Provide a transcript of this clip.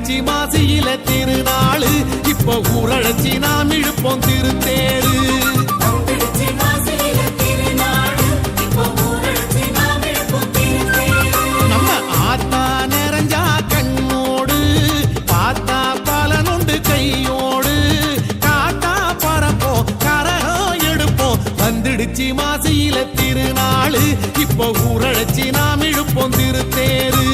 வந்துடுச்சு மாசியில திருநாளு இப்ப ஊரழைச்சி நாம் இழுப்போம் திருத்தேரு நம்ம ஆத்தா நிறைஞ்சா கண்ணோடு பார்த்தா பலனுண்டு கையோடு காட்டா பறப்போம் கரகம் எடுப்போம் வந்துடுச்சு மாசியில திருநாளு இப்ப ஊரழைச்சி நாம் இழுப்போம் திருத்தேரு